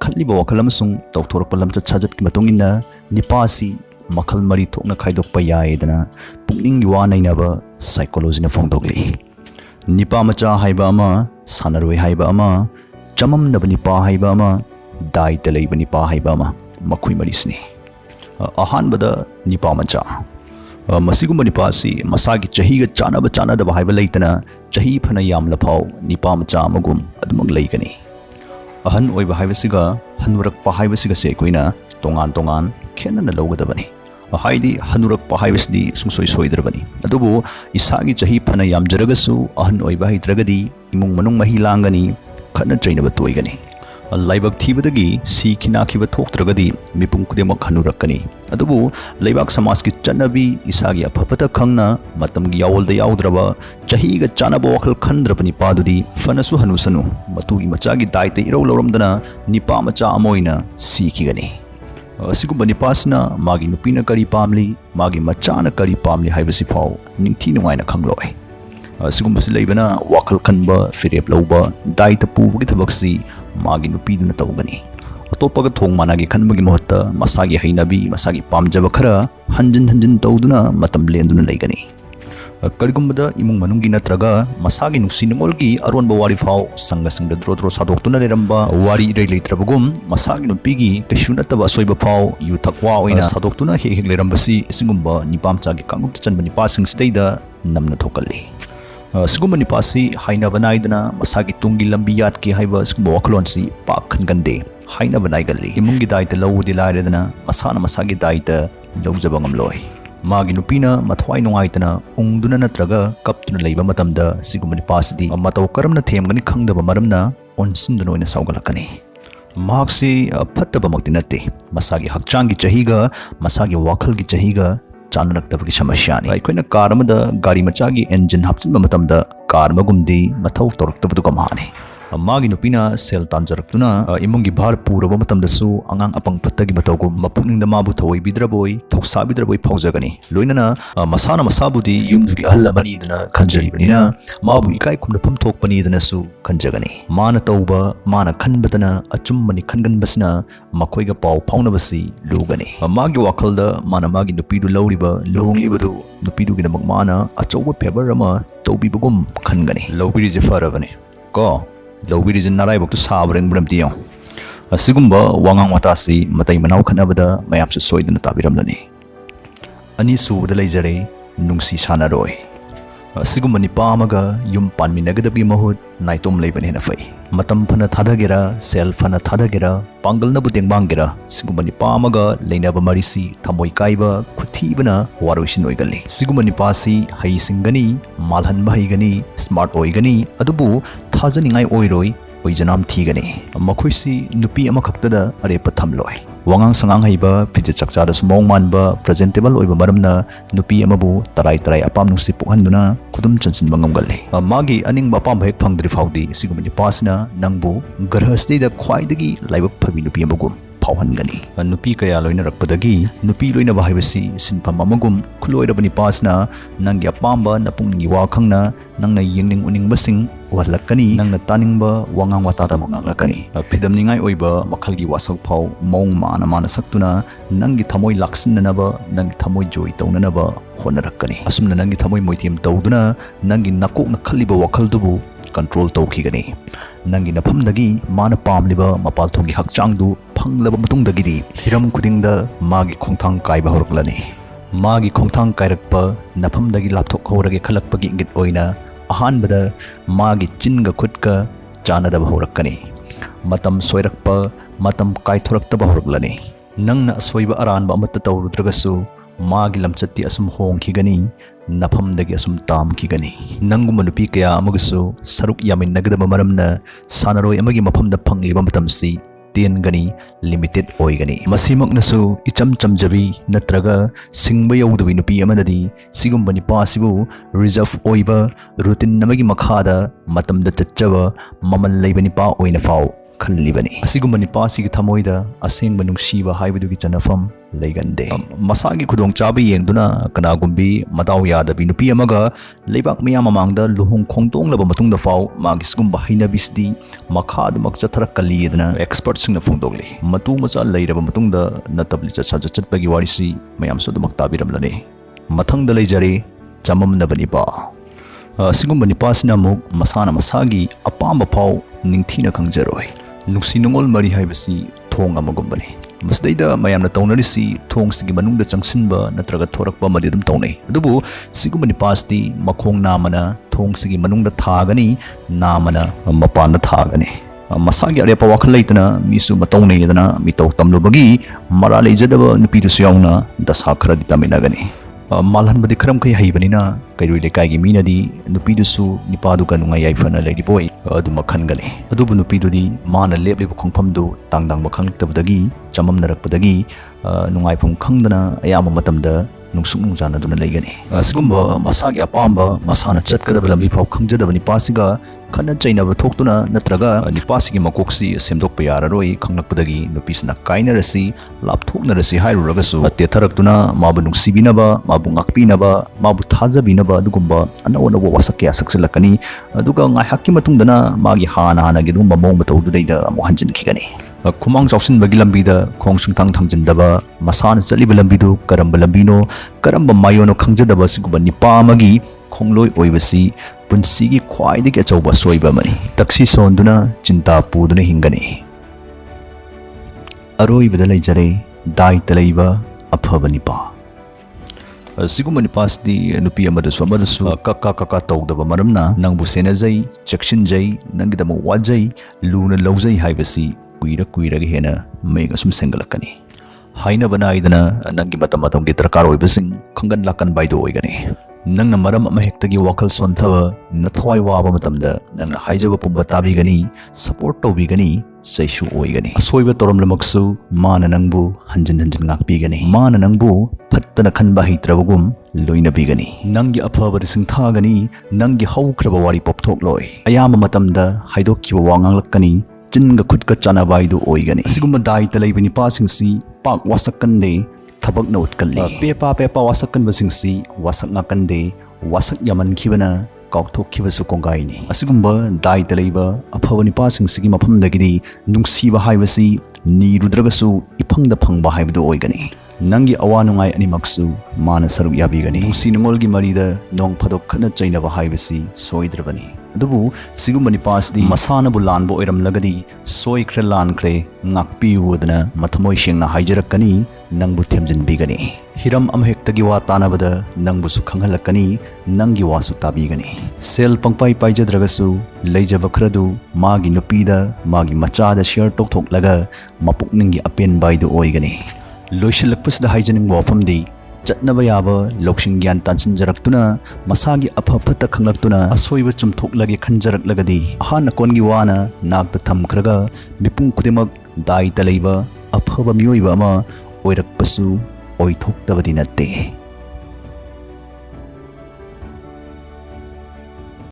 खल्लिबा वखल अमसुंग तौथोरकपा लमचत साजतकी मतुंगिना निपासी मखल मरी थोकना खाइदोकपा यायदना पुक्निंग वा नैनबा साइकोलॉजीना फोंदोकली निपा मचा हाइबा अमा सानरोय हाइबा अमा चममनब निपा हाइबा अमा दायित्व लैबा निपा हाइबा अमा मखुई मरिसनी अहानबदा निपा मचा मसिगुम्बा निपासी मसागी चहीगा चानदब हाइबा लैतना चही फना यामलफाव निपा मचा अमगुम अदुमक लैगनी अहन ओइबा हाइबसिगा हनुरकपा हाइबसिगा से कोइना तोंगान तोंगान खेनना लौगदबनी हाइदी हनुरकपा हाइबसदी सुंसोय सोइदरबनी अदुबु इसागी चही फना यामजरगसु अहन ओइबा हिद्रगदी इमुंग मनुंग मही लांगनी खना चैनब तोइगनी लाइबक थीबदगी सीखिनाखिब थोक्त्रगदी मिपुंग खुदेमक हनुरकनी अदुबु लैबाक समाज की चन्नबी इसागी अफफत खंगना मतमगी यावलदा याउद्रबा चहीगा चानबा वखल खंद्रबनी पादुदी फनसु हनुसनु मतुगी मचागी दायित्व इरौ लौरमदना निपा मचा अमोइना सीखिगनी असिगुम्बा निपासना मागी नुपीना करी पामली मागी मचाना करी पामली हाइबसिफाव निंथि नुंगाइना खंगलोय असिगुम्बसि लैबना वाखल खनबा फिरेप लौबा दायित्व पुबगी थबकसी मागी नुपीदुना तौगनी अतोपगा थोंग मानागी खनबगी महत्ता मसागी हैनबी मसागी पामजबा खरा हंजन हंजन तौदुना मतम लेंदुना लैगनी करिगुम्बदा इमुंग मनुंगी नत्रगा मसागी नुक्सी नंगोलगी अरोनबा वारी फाव संग संग द्रो द्रो सादोक्तुना लेरंबा वारी इरै लेत्रबगुम मसागी नुपीगी कशु नत्तबा असोइबा फाव यु थक्वा ओइना सादोक्तुना हेक हेक लेरंबसी इसिगुम्बा निपामचागी कांगुप्त चनबा निपासिंग स्टेदा नमना थोकल्ली सिगुम्बा निपासी हाइनबा नाइदना मसागी तुंगी लंबी यादके हाइबा सिगुम्बा वखलोनसी पाक खनगंदे हाइनबा नाइगल्ली इमुंगी दायित्व लौदि लाइरेदना मसाना मसागी दायित्व लौजबा ngamloi मागी नुपीना मथवाई नुंगाइतना उंगदुना नत्रगा कपतुना लैबा मतमदा सिगुम्बा निपासदी मतौ करमना थेमगनी खंगदबा मरमना ओनसिंदुना ओइना साउगलकनी मार्क्सी फत्तबमक्ति नत्ते मसागी हक्चांगी चहीगा मसागी वाखलगी चहीगा चानरक्तबगी समस्यानी अखोइना कार अमदा गाड़ी मचागी इंजन हप्चिनबा मतमदा कार मगुमदी मथौ तौरक्तबदुगा माने मागी नुपीना सेल तांजरक्तुना इमुंगी भार पूरबा मतमदसु अंगांग अपंग फत्तगी मतौगु मपुनिंगदा माबु थवई बिद्रबोई थोक्सा बिद्रबोई फाउजगनी लोइनना मसाना मसाबुदी युमजुगी अहल अमनीदना खंजरीबनिना माबु इकाई खुमदफम थोकपनीदनसु खंजगनी माना तौबा माना खनबदना अचुम्मनी खनगनबसना मखोइगा पाउ फाउनबसी लुगनी मागी वाखलदा माना मागी नुपीदु लौरिबा लुहोंगिबदु नुपीदुगिदमक माना अचौबा फेवर अमा तौबिबगुम खनगनी लौबिरिजे फरबनी को लौबिरिजे नारायबक्तु साबरेंग ब्रमतियो असिगुम्बा वांगांग वातासी मतै मनाव खनबदा मयामसे सोइदना ताबिरमलनी अनि सुबदा लैजरे नुंसी सानारोय असिगुम्बा निपा अमगा युम पानमिनगदबी महुत नाइतोम लैबने नफै मतम फना थादगेरा सेल फना थादगेरा पांगलनबु तेंबांगेरा सिगुम्बा निपा अमगा लैनबा मरिसी थमोय काइबा खुथीबना वारोइसिन ओइगली सिगुम्बा निपासी हैसिंगनी मालहनबा हैगनी स्मार्ट ओइगनी अदुबु थाजनिंगाई ओइरोय ओइजनाम थीगनी मखोइसी नुपी अमखक्तदा अरेप थमलोय वांगांग संगांग हैबा फिजे चकचादा सुमोंग मानबा प्रेजेंटेबल ओइबा मरमना नुपी अमबु तराई तराई अपाम नुसी पुहन्दुना खुदुम चनसिन बंगमगल्ले मागी अनिंग अपाम हेक फंगद्रि फाउदी सिगुम निपासना नंगबु गरहस्तेदा ख्वाइदगी लाइबक फबी नुपी अमगुम फाउहनगनी नुपी कया लोइनरक्पदगी नुपी लोइनबा हाइबसी सिनफम अमगुम खुलोइरबा निपासना नंगी अपामबा नपुंगी वा खंगना नंगना यिंगनिंग उनिंगबसिंग वहलकनी नंगना तानिंगबा वांगांग वातादा मंगांगकनी फिदमनिंगाई ओइबा मखलगी वासक फाउ मौंग माना माना सक्तुना नंगी थमोय लाक्सिननबा नंगी थमोय जोय तौननबा होनरक्कनी असुमना नंगी थमोय मोइथिम तौदुना नंगी नकोकना खल्लिबा वखलदुबु कंट्रोल तौखिगनी नंगी नफमदगी माना पामलिबा मपाल थोंगी हक्चांगदु फंगलबा मतुंगदगिदी हिरम खुदिंगदा मागी खोंथांग काइबा होरकलनी मागी खोंथांग काइरकपा नफमदगी लापथोक होरगे खलकपगी इंगित ओइना अहानबदा मागी चिनगा खुदका चानदबा होरकनी मतम सोइरकपा मतम काइथोरक्तबा होरकलनी नंगना असोइबा अरानबा अमत्ता तौरुद्रगसु मागी लमचत्ती असुम होंखिगनी नफमदगी असुम तामखिगनी नंगुम नुपी कया अमगसु सरुक यामिनगदबा मरमना सानरोय अमगी मफमदा फंगलिबा मतमसी तेनगनी लिमिटेड ओइगनी मसीमकनसु इचम चमजबी नत्रगा सिंगबा यौदबी नुपी अमददी सिगुम्बा निपासिबु रिजर्व ओइबा रूटीन नमगी मखादा मतमदा चच्चबा ममल लैबा निपा ओइना फाव खल्लिबनी असिगुम्बा निपासिगी थमोइदा असेंगबा नुंगसीबा हाइबदुगी चनफम लेगंदे मसागी खुदोंग चाबा येंगदुना कनागुम्बी मदाव यादबी नुपी अमगा लेबाक मियाम ममांगदा लुहुंग खोंगतोंगलबा मतुंगदा फाव मागी सिगुम्बा हैनबिसदी मखादमक चथरकल्लीदना एक्सपर्ट सिंगना फोंदोगली मतु मचा लेरबा मतुंगदा नतबली चचा चटपगी वारिसी मयाम सदमक ताबिरमलने मथंगदा लेजरे चममनबा निपा सिगुम्बा निपासिना मुक मसाना मसागी अपाम फाव निंगथीना खंगजरोय नुक्सी नुंगोल मरी हाइबसी थोंग अमगुम्बनी मसदैदा मयामना तौनरिसी थोंगसिगी मनुंगदा चंगसिनबा नत्रगा थोरकपा मदि अदुम तौनै अदुबु सिगुम्बा निपासदी मखोंग नामना थोंगसिगी मनुंगदा थागनी नामना मपानदा थागनी मसागी अरेपा वाखल लेतना मिसु मतौनैदना मितौ तमलुबगी मरा लेजदबा नुपीदुसु याउना दशा खरदि तमिनगनी मालहनबदी खरम खै हैबनिना कैरुई लेकाइगी मीनदी नुपीदुसु निपादुगा नुंगाई याइफना लेरिबोय अदुमा खनगनी अदुबु नुपीदुदी माना लेबलिबु खोंगफमदु तांगदांगबा खंगलक्तबदगी चममनरकपदगी नुंगाइफम खंगदना अयाम मतमदा नुंगसुक नुंजानदुना लेगनी असिगुम्बा मसागी अपाम्बा मसाना चटकदबा लंबी फाव खंगजदबा निपासिगा Khanna चैनबा थोक्तुना नत्रगा निपासिगी मकोक्सी सेमदोकपा याररोय खंगलक्पदगी नुपीसना काइनरसी लापथोकनरसी हाइरुरगसु अत्यथरक्तुना माबु नुंगसिबिनबा माबु ngakpinaba mabu thajabinaba adugumba anawonawa wasakya sakselakani aduga ngaihakki matungdana magi hana hanagi dum mamong matawdudaida amu hanjinkhigani khumang chawsinbagi lambida khongsungthang thangjindaba masana chaliba lambidu karamba lambino karamba mayono khangjadaba siguba nipa amagi khongloi oibasi punsigi khwaidagi achauba soiba mani taksi sonduna chinta puduna hingani aroibada leijare dai talaiba aphaba nipa सिगुम्बा निपासदी नुपी अमदसु अमदसु कक्का कक्का तौदबा मरमना नंगबु सेनजै चेक्सिनजै नंगिदम वाजै Luna लौजै हाइबसी कुइरा कुइरागी हेना mega सुम सेंगलकनी हाइनबा नाइदना नंगी मतम मतमगी दरकार ओइबसिंग खंगन लाकन बाइदो ओइगनी नंगना मरम अमा हेक्तगी वाखल सोन्थबा नथवाई Baba मतमदा नंगना हाइजबा पुंबा ताबिगनी support तौबिगनी सैसु ओइगनी असोइबा तोरमलमक्सु माना नंगबु हंजन हंजन ngakpigani माना नंगबु फत्तना खनबा हित्रबगुम लोइनबिगनी नंगी अफबदि सिंथागनी नंगी हौख्रबा वारी पोपथोकलोय अयामा मतमदा हाइदोक्किबा वांगांगलक्कनी चिनगा खुदका चानाबाइदु ओइगनी असिगुम्बा दाइता लैबा निपासिंगसी पाक वासक्कनदे थबकना उत्कल्ली पेपा पेपा वासक्कनबसिंगसी वासक ngakande वासक यामनखिबना काउथोखिबसु कोंगाइनी असिगुम्बा दाइता लैबा अफबा निपासिंगसिगी मफमदगिदी नुंगसीबा हाइबसी नीरुद्रगसु इफंगदा फंगबा हाइबदु ओइगनी नंगी अवानुंगाई अनिमक्सु माना सरुक याबिगनी नुंसी नुंगोलगी मरीदा नोंग फदोक खना चैनबा हाइबसी सोइद्रबनी अदुबु सिगुम्बा निपासदी मसानबु लानबो ओइरमलगदी सोइख्रे लानख्रे ngakpiudana mathmoi shengna haijarakkani nangbu themjinbigani hiram amhektagi wa tanabada nangbu su khanghalakani nangi wasu tabigani sel pangpai paijadragasu leijaba khradu magi nupida magi machada share tokthok laga mapukningi apen baidu oigani loisilakpasda haijaning wafamdi चटनबा याबा लौसिंग ज्ञान तानसिनजरक्तुना मसागी अफफत खंगलक्तुना असोइबा चुमथोकलगे खंजरक्लगदी अहान कोनगी वाना नागता थमख्रगा मिपुंग खुदिमक दाइता लैबा अफबा मियोइबा अमा ओइरक्पसु ओइथोक्तबदि नत्ते